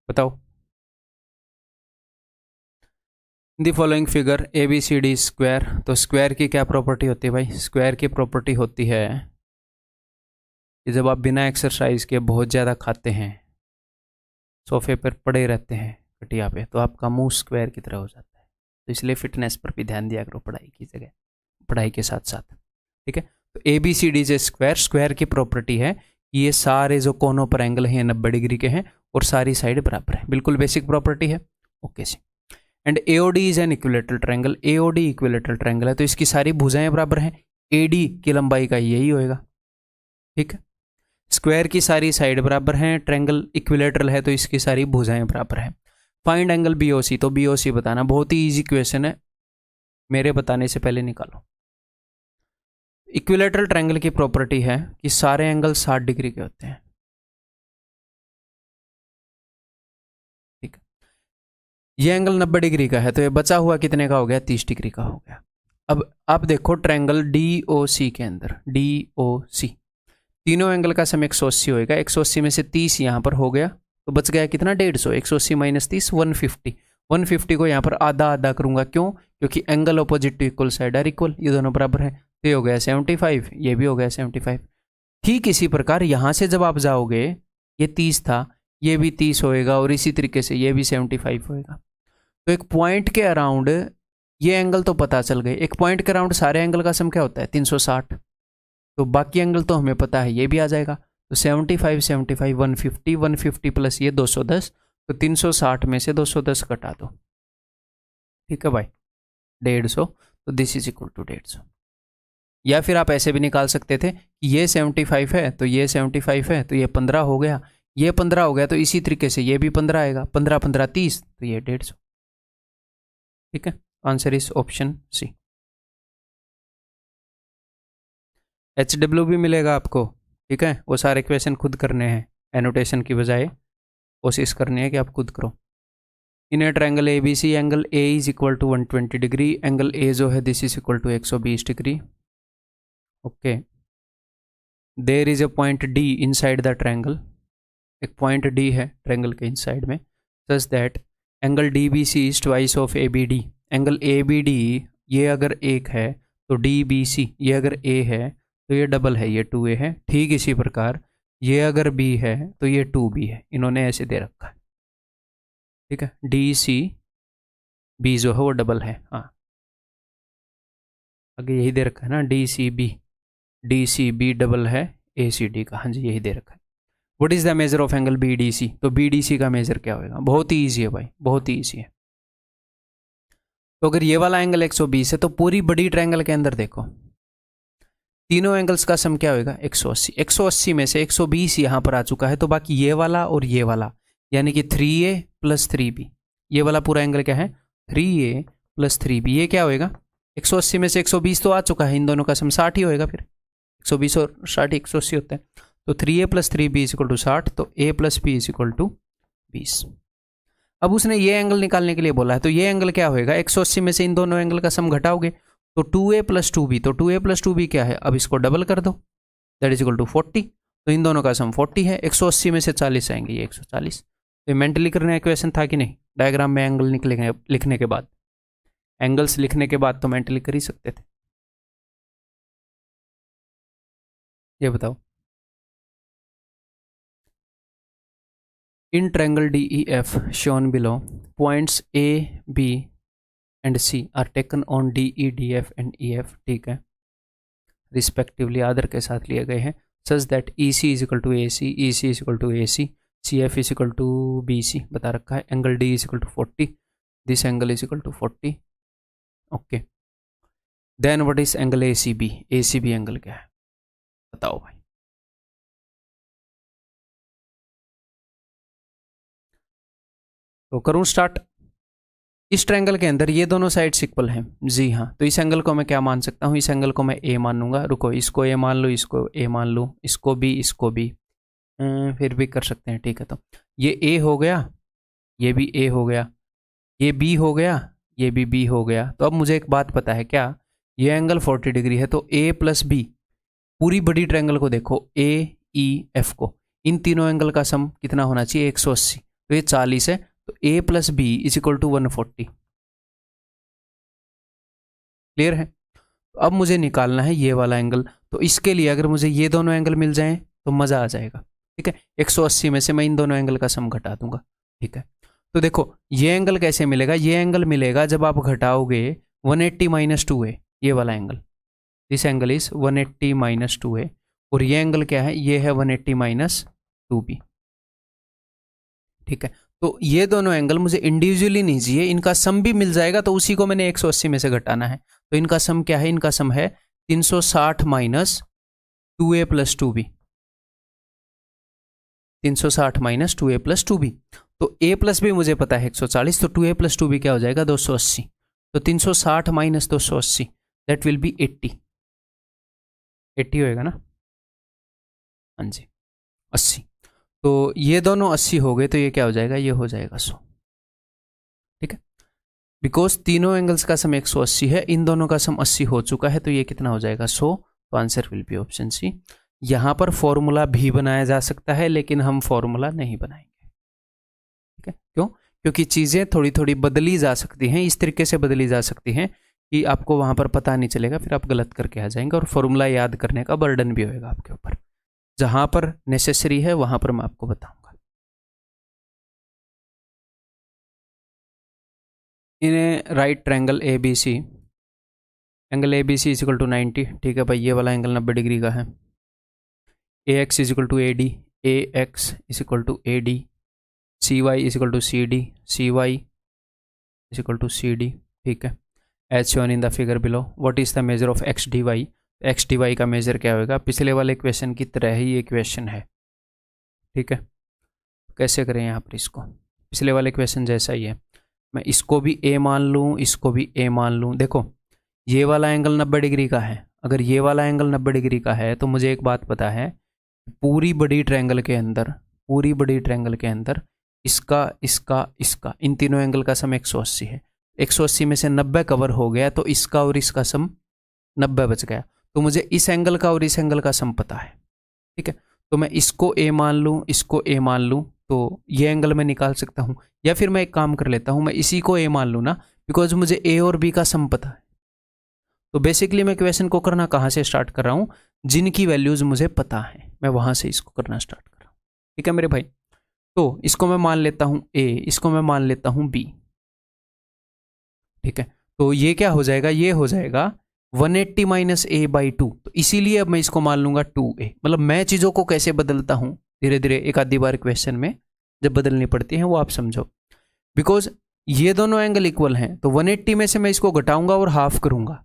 बताओ। The following figure ABCD square, तो स्क्वायर की क्या प्रॉपर्टी होती है भाई, स्क्वायर की प्रॉपर्टी होती है कि जब आप बिना एक्सरसाइज के बहुत ज़्यादा खाते हैं, सोफे पर पड़े रहते हैं खटिया पे, तो आपका मुंह स्क्वायर की तरह हो जाता है। तो इसलिए फिटनेस पर भी ध्यान दिया करो पढ़ाई की जगह, पढ़ाई के साथ साथ। ठीक है, तो ABCD जे स्क्वायर, स्क्वायर की प्रॉपर्टी है कि ये सारे जो कोनों पर एंगल हैं 90 डिग्री के हैं और सारी साइड बराबर है, बिल्कुल बेसिक प्रॉपर्टी है। Okay C. And AOD is an equilateral triangle, AOD equilateral triangle है, तो इसकी सारी भुजाएं बराबर हैं, AD की लंबाई का यही होएगा। ठीक है, स्क्वायर की सारी साइड बराबर हैं, ट्रायंगल इक्विलेटरल है तो इसकी सारी भुजाएं बराबर हैं। फाइंड एंगल BOC, तो BOC बताना, बहुत ही इजी क्वेश्चन है, मेरे बताने से पहले निकालो। इक्विलेटरल ट्रायंगल की प्रॉपर्टी है कि सारे एंगल 60 डिग्री के होते हैं। ठीक है, ये एंगल 90 डिग्री का है, तो ये बचा हुआ कितने का हो गया, 30 डिग्री का हो गया। अब आप देखो ट्रायंगल DOC के अंदर, DOC तीनों एंगल का सम 180 होएगा, 180 में से 30 यहाँ पर हो गया, तो बच गया कितना, 150, 180 माइनस 30 150। 150 को यहाँ पर आधा आधा करूंगा, क्यों, क्योंकि angle opposite to equal side are equal, ये दोनों बराबर है, तो ये हो गया 75, ये भी हो गया 75। ठीक इसी प्रकार यहाँ से जब आप जाओगे, ये 30 था, ये भी 30 होएगा, और इसी तरीके से ये भी 75 होएगा। तो एक पॉइंट के अराउंड ये एंगल तो पता चल गए, एक पॉइंट के अराउंड सारे एंगल का सम क्या होता है, 360, तो बाकी एंगल तो हमें पता है, ये भी आ जाएगा, तो 75 75 150, 150 प्लस ये 210, तो 360 में से 210 घटा दो। ठीक है भाई, 150, तो दिस इज इक्वल टू 150। या फिर आप ऐसे भी निकाल सकते थे कि ये 75 है तो ये 75 है, तो ये 15 हो गया, ये 15 हो गया, तो इसी तरीके से ये भी 15 आएगा, 15 15 30, तो ये 150। ठीक है, answer is option C. HW भी मिलेगा आपको। ठीक है, वो सारे क्वेश्चन खुद करने हैं एनोटेशन की बजाय, कोशिश करनी है कि आप खुद करो। In a triangle A B C angle A is equal to 120 degree, angle A जो है this is equal to 120 degree. Okay, there is a point D inside the triangle, एक पॉइंट डी है ट्रायंगल के इनसाइड में, such that angle D B C is twice of A B D. Angle A B D ये अगर एक है तो डी बी सी ये अगर ए है तो ये डबल है, ये 2a है। ठीक इसी प्रकार ये अगर b है तो ये 2b है, इन्होंने ऐसे दे रखा है। ठीक है, डी सी बी जो है वो डबल है। हाँ, आगे यही दे रखा है ना, डी सी बी डबल है ए सी डी का। हाँ जी, यही दे रखा है। What is the measure of angle B D C, तो बी डी सी का मेजर क्या होगा? बहुत ही ईजी है भाई, बहुत ही ईजी है। तो अगर ये वाला एंगल 120 है तो पूरी बड़ी ट्रायंगल के अंदर देखो तीनों एंगल्स का सम क्या होगा? 180। 180 में से 120 यहाँ पर आ चुका है, तो बाकी ये वाला और ये वाला यानी कि 3a प्लस 3b, ये वाला पूरा एंगल क्या है? 3a plus 3b। ये क्या होएगा? 180 में से 120 तो आ चुका है, इन दोनों का सम 60 ही होएगा। फिर 120 और 60 180 होता है, तो 3a plus 3b is equal to 60, तो a plus b is equal to 20। अब उसने ये एंगल निकालने के लिए बोला है, तो ये एंगल क्या होएगा? 180 में से इन दोनों एंगल का सम घटाओगे तो 2a प्लस 2b, तो 2a प्लस 2b क्या है? अब इसको डबल कर दो, दैट इज इक्वल टू 40, तो इन दोनों का सम 40 है। 180 में से 40 आएंगे, ये 140। तो मेंटली करने का क्वेश्चन था कि नहीं? डायग्राम में एंगल निकलेंगे लिखने के बाद, एंगल्स लिखने के बाद तो मेंटली कर ही सकते थे। ये बताओ, in triangle DEF shown below, points A, B and C are taken on DE, DF and EF, ठीक है, रिस्पेक्टिवली आदर के साथ लिए गए हैं, such that EC is equal to AC, EC is equal to AC, CF is equal to BC बता रखा है, angle D is equal to 40, this angle is equal to 40। Okay, then what is angle ACB? ACB angle क्या है बताओ भाई। तो करूं start. इस ट्रायंगल के अंदर ये दोनों साइड्स इक्वल हैं, जी हाँ, तो इस एंगल को मैं क्या मान सकता हूँ? इस एंगल को मैं A मानूंगा। रुको, इसको A मान लो, इसको A मान लो, इसको B, फिर भी कर सकते हैं। ठीक है, तो ये A हो गया, ये भी A हो गया, ये B हो गया, ये भी B हो गया। तो अब मुझे एक बात पता है क्या? ये एंगल 40 डिग्री है, तो A प्लस B, पूरी बड़ी ट्रायंगल को देखो, AEF को, इन तीनों एंगल का सम कितना होना चाहिए? 180, तो ये 40 है, तो A plus B is equal to 140। Clear है? तो अब मुझे निकालना है ये वाला एंगल, तो इसके लिए अगर मुझे ये दोनों एंगल मिल जाएं तो मज़ा आ जाएगा। ठीक है, 180 में से मैं इन दोनों एंगल का सम घटा दूंगा। ठीक है, तो देखो ये एंगल कैसे मिलेगा? ये एंगल मिलेगा जब आप घटाओगे 180 माइनस 2a, ये वाला angle, this angle is 180 minus 2a, और ये एंगल क्या है? ये है 180 माइनस 2b। ठीक है, तो ये दोनों एंगल मुझे इंडिविजुअली नहीं चाहिए, इनका सम भी मिल जाएगा, तो उसी को मैंने 180 में से घटाना है। तो इनका सम क्या है? इनका सम है 360 minus 2a plus 2b, 360 minus 2a plus 2b। तो a प्लस b मुझे पता है 140, तो 2a प्लस 2b क्या हो जाएगा? 280। तो 360 माइनस 280 दैट विल बी 80 होएगा ना? हाँ जी, 80। तो ये दोनों 80 हो गए, तो ये क्या हो जाएगा? ये हो जाएगा 100। ठीक है, बिकॉज तीनों एंगल्स का सम 180 है, इन दोनों का सम 80 हो चुका है, तो ये कितना हो जाएगा? 100। तो answer will be option C. यहाँ पर फॉर्मूला भी बनाया जा सकता है, लेकिन हम फॉर्मूला नहीं बनाएंगे। ठीक है, क्यों? क्योंकि चीज़ें थोड़ी थोड़ी बदली जा सकती हैं, इस तरीके से बदली जा सकती हैं कि आपको वहाँ पर पता नहीं चलेगा, फिर आप गलत करके आ जाएंगे, और फॉर्मूला याद करने का बर्डन भी होएगा आपके ऊपर। जहाँ पर नेसेसरी है वहाँ पर मैं आपको बताऊंगा। In right triangle ABC, angle ABC is equal to 90। ठीक है भाई, ये वाला एंगल 90 डिग्री का है। AX is equal to AD, AX is equal to AD, CY is equal to CD, CY is equal to CD। ठीक है, as shown in the figure below, what is the measure of XDY? XDY का measure क्या होगा? पिछले वाले question की तरह ही ये क्वेश्चन है। ठीक है, कैसे करें यहाँ पर इसको? पिछले वाले क्वेश्चन जैसा ही है, मैं इसको भी A मान लूँ, इसको भी A मान लूँ। देखो ये वाला एंगल 90 डिग्री का है, अगर ये वाला एंगल 90 डिग्री का है तो मुझे एक बात पता है, पूरी बड़ी ट्रायंगल के अंदर इसका, इसका, इसका, इन तीनों एंगल का सम 180 है। 180 में से 90 कवर हो गया तो इसका और इसका सम 90 बच गया। तो मुझे इस एंगल का और इस एंगल का सम पता है, ठीक है। तो मैं इसको ए मान लूँ, इसको ए मान लूँ, तो ये एंगल मैं निकाल सकता हूँ। या फिर मैं एक काम कर लेता हूँ, मैं इसी को ए मान लूँ ना, बिकॉज मुझे ए और बी का सम पता है। तो बेसिकली मैं क्वेश्चन को करना कहाँ से स्टार्ट कर रहा हूँ, जिनकी वैल्यूज मुझे पता है मैं वहाँ से इसको करना स्टार्ट कर रहा हूँ, ठीक है मेरे भाई। तो इसको मैं मान लेता हूँ ए, इसको मैं मान लेता हूँ बी, ठीक है। तो ये क्या हो जाएगा, ये हो जाएगा 180 माइनस ए बाई 2। तो इसीलिए अब मैं इसको मान लूंगा 2a। मतलब मैं चीज़ों को कैसे बदलता हूँ धीरे धीरे, एक आधी बार क्वेश्चन में जब बदलनी पड़ती है वो आप समझो। बिकॉज ये दोनों एंगल इक्वल हैं, तो 180 में से मैं इसको घटाऊंगा और हाफ करूंगा।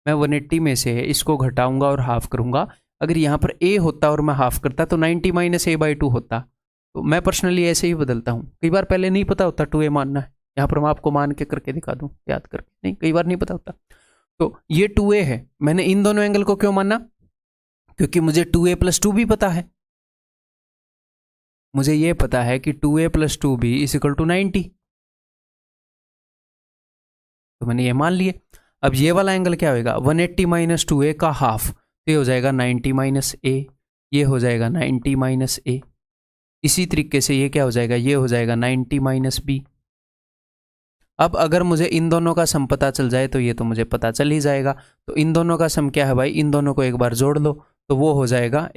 मैं 180 में से इसको घटाऊंगा और हाफ करूंगा। अगर यहाँ पर a होता और मैं हाफ करता तो 90 माइनस ए बाई 2 होता। तो मैं पर्सनली ऐसे ही बदलता हूँ। कई बार पहले नहीं पता होता 2a मानना है, यहाँ पर मैं आपको मान के करके दिखा दूँ याद करके, नहीं कई बार नहीं पता होता। तो ये 2a है, मैंने इन दोनों एंगल को क्यों माना, क्योंकि मुझे 2a प्लस 2 भी पता है। मुझे ये पता है कि 2a plus 2b is equal to 90, तो मैंने ये मान लिए। अब ये वाला एंगल क्या होगा, 180 माइनस 2a का हाफ, तो ये हो जाएगा 90 माइनस a, ये हो जाएगा 90 माइनस a। इसी तरीके से ये क्या हो जाएगा, ये हो जाएगा 90 माइनस b। अब अगर मुझे इन दोनों का सम पता चल जाए तो ये तो मुझे पता चल ही जाएगा। तो इन दोनों का सम क्या है भाई, इन दोनों को एक बार जोड़ लो, तो वो हो जाएगा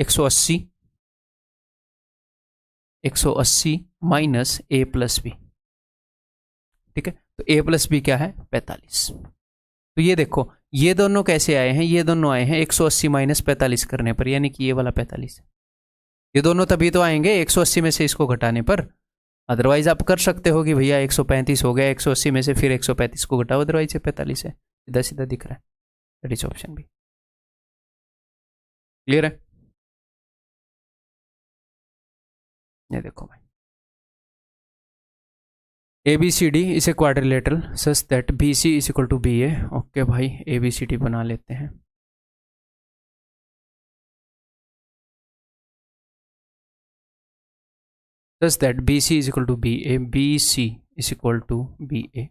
180 माइनस ए प्लस बी, ठीक है। तो a प्लस बी क्या है, 45। तो ये देखो ये दोनों कैसे आए हैं, ये दोनों आए हैं 180 माइनस 45 करने पर, यानी कि ये वाला 45 है। ये दोनों तभी तो आएंगे 180 में से इसको घटाने पर। अदरवाइज आप कर सकते हो कि भैया 135 हो गया, 180 में से फिर 135 को घटाओ, अदरवाइज ये 45 है, सीधा सीधा दिख रहा है। That is option B. Clear है, ये देखो भाई, ABCD is a quadrilateral such that BC is equal to BA। Okay भाई, ABCD बना लेते हैं। Such that BC is equal to BA, BC is equal to BA,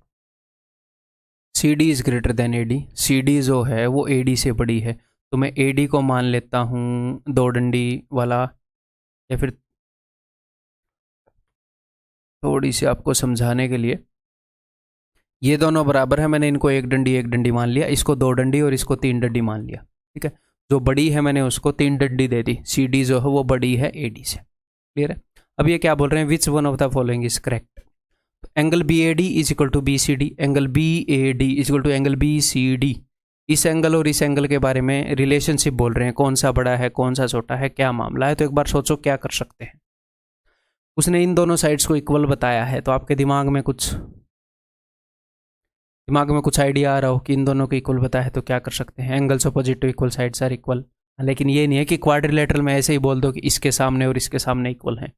CD is greater than AD। CD जो है वो AD से बड़ी है, तो मैं AD को मान लेता हूँ दो डंडी वाला, या फिर थोड़ी सी आपको समझाने के लिए, ये दोनों बराबर है, मैंने इनको एक डंडी मान लिया, इसको दो डंडी और इसको तीन डंडी मान लिया, ठीक है। जो बड़ी है मैंने उसको तीन डंडी दे दी, CD जो है वो बड़ी है AD से। क्लियर है। अब ये क्या बोल रहे हैं, which one of the following is correct. Angle BAD is equal to BCD, angle BAD is equal to angle BCD। इस एंगल और इस एंगल के बारे में रिलेशनशिप बोल रहे हैं, कौन सा बड़ा है कौन सा छोटा है, क्या मामला है। तो एक बार सोचो क्या कर सकते हैं। उसने इन दोनों साइड्स को इक्वल बताया है, तो आपके दिमाग में कुछ आइडिया आ रहा हो कि इन दोनों को इक्वल बताया है तो क्या कर सकते हैं। Angles opposite to equal sides are equal. लेकिन ये नहीं है कि क्वाड्रिलेटरल में ऐसे ही बोल दो कि इसके सामने और इसके सामने इक्वल हैं,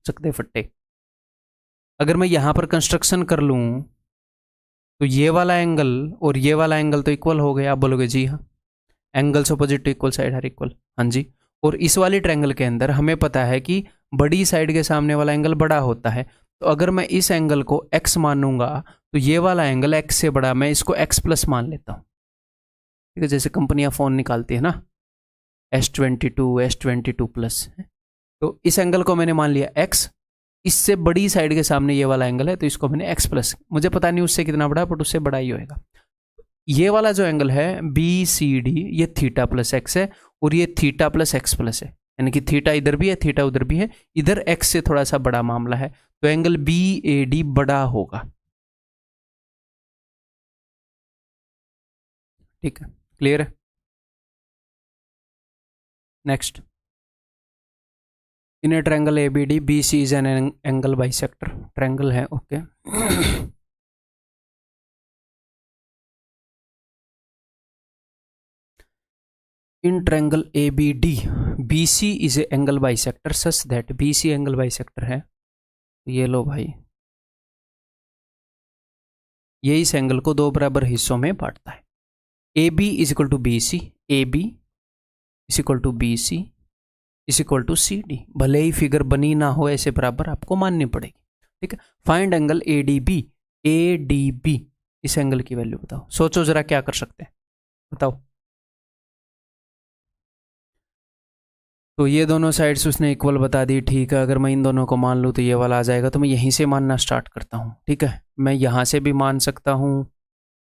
सकते फट्टे। अगर मैं यहाँ पर कंस्ट्रक्शन कर लूँ तो ये वाला एंगल और ये वाला एंगल तो इक्वल हो गया। आप बोलोगे जी हाँ, angles opposite to equal side are equal, हाँ जी। और इस वाले ट्रायंगल के अंदर हमें पता है कि बड़ी साइड के सामने वाला एंगल बड़ा होता है। तो अगर मैं इस एंगल को x मानूंगा तो ये वाला एंगल x से बड़ा, मैं इसको x प्लस मान लेता हूँ, ठीक है। जैसे कंपनियां फ़ोन निकालती है ना, S22 S22 प्लस, तो इस एंगल को मैंने मान लिया x, इससे बड़ी साइड के सामने ये वाला एंगल है तो इसको मैंने x प्लस, मुझे पता नहीं उससे कितना बड़ा, बट उससे बड़ा ही होएगा। ये वाला जो एंगल है BCD, ये थीटा प्लस x है और ये थीटा प्लस x प्लस है, यानी कि थीटा इधर भी है थीटा उधर भी है, इधर x से थोड़ा सा बड़ा मामला है, तो एंगल BAD बड़ा होगा, ठीक है। क्लियर है। Next, in a triangle ABD BC is an angle bisector, triangle है, okay. In triangle ABD BC is a angle bisector such that, BC angle bisector है। ये लो भाई, ये इस एंगल को दो बराबर हिस्सों में बांटता है। AB is equal to BC, AB is equal to BC is equal to C D, भले ही फिगर बनी ना हो ऐसे बराबर आपको माननी पड़ेगी। ठीक है, find angle A D B, A D B, इस एंगल की वैल्यू बताओ। सोचो जरा क्या कर सकते हैं, बताओ। तो ये दोनों साइड्स उसने इक्वल बता दी, ठीक है। अगर मैं इन दोनों को मान लूँ तो ये वाला आ जाएगा, तो मैं यहीं से मानना स्टार्ट करता हूँ। ठीक है, मैं यहाँ से भी मान सकता हूँ।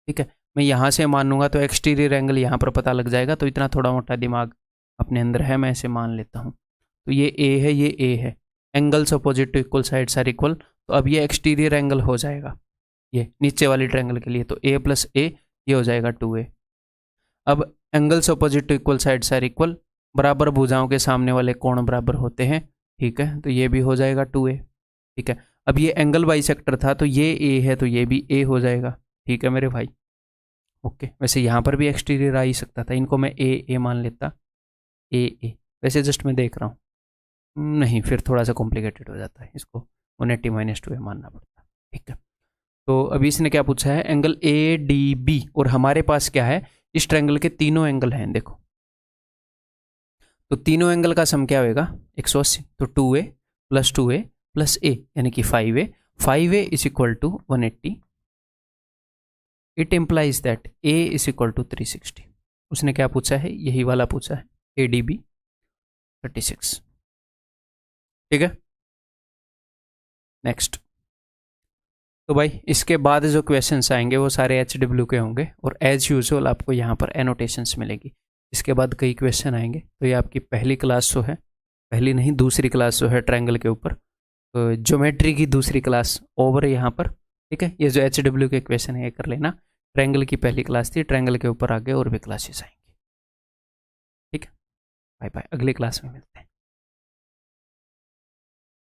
ठीक है, मैं यहाँ से मानूंगा तो एक्सटीरियर एंगल यहाँ पर पता लग जाएगा, तो इतना थोड़ा मोटा दिमाग अपने अंदर है, मैं ऐसे मान लेता हूँ। तो ये ए है, ये ए है, angles opposite to equal sides are equal, तो अब ये एक्सटीरियर एंगल हो जाएगा ये नीचे वाली ट्रायंगल के लिए, तो ए प्लस ए ये हो जाएगा 2a। अब angles opposite to equal sides are equal, बराबर भुजाओं के सामने वाले कोण बराबर होते हैं। ठीक है, तो ये भी हो जाएगा 2a। ठीक है, अब ये एंगल बाइसेक्टर था, तो ये a है तो ये भी a हो जाएगा। ठीक है मेरे भाई, ओके। वैसे यहाँ पर भी एक्सटीरियर आ ही सकता था, इनको मैं a मान लेता, a। वैसे जस्ट मैं देख रहा हूँ, नहीं फिर थोड़ा सा कॉम्प्लिकेटेड हो जाता है, इसको 180 - 2a मानना पड़ता है। ठीक है, तो अभी इसने क्या पूछा है, एंगल ए डी बी, और हमारे पास क्या है, इस ट्रायंगल के तीनों एंगल हैं देखो, तो तीनों एंगल का सम क्या होगा 180, तो 2a plus 2a plus a यानी कि 5a, 5a is equal to 180। It implies that a is equal to 360। उसने क्या पूछा है, यही वाला पूछा है, ए डी बी 36। ठीक है, नेक्स्ट। तो भाई इसके बाद जो क्वेश्चंस आएंगे वो सारे HW के होंगे, और एज यूजुअल आपको यहाँ पर एनोटेशंस मिलेगी। इसके बाद कई क्वेश्चन आएंगे, तो ये आपकी पहली क्लास जो है, पहली नहीं दूसरी क्लास जो है ट्रायंगल के ऊपर, तो ज्योमेट्री की दूसरी क्लास ओवर है यहाँ पर। ठीक है, ये जो HW के क्वेश्चन है ये कर लेना। ट्रायंगल की पहली क्लास थी, ट्रायंगल के ऊपर आगे और भी क्लासेस आएंगी। ठीक है, बाय बाय, अगली क्लास में मिलते हैं।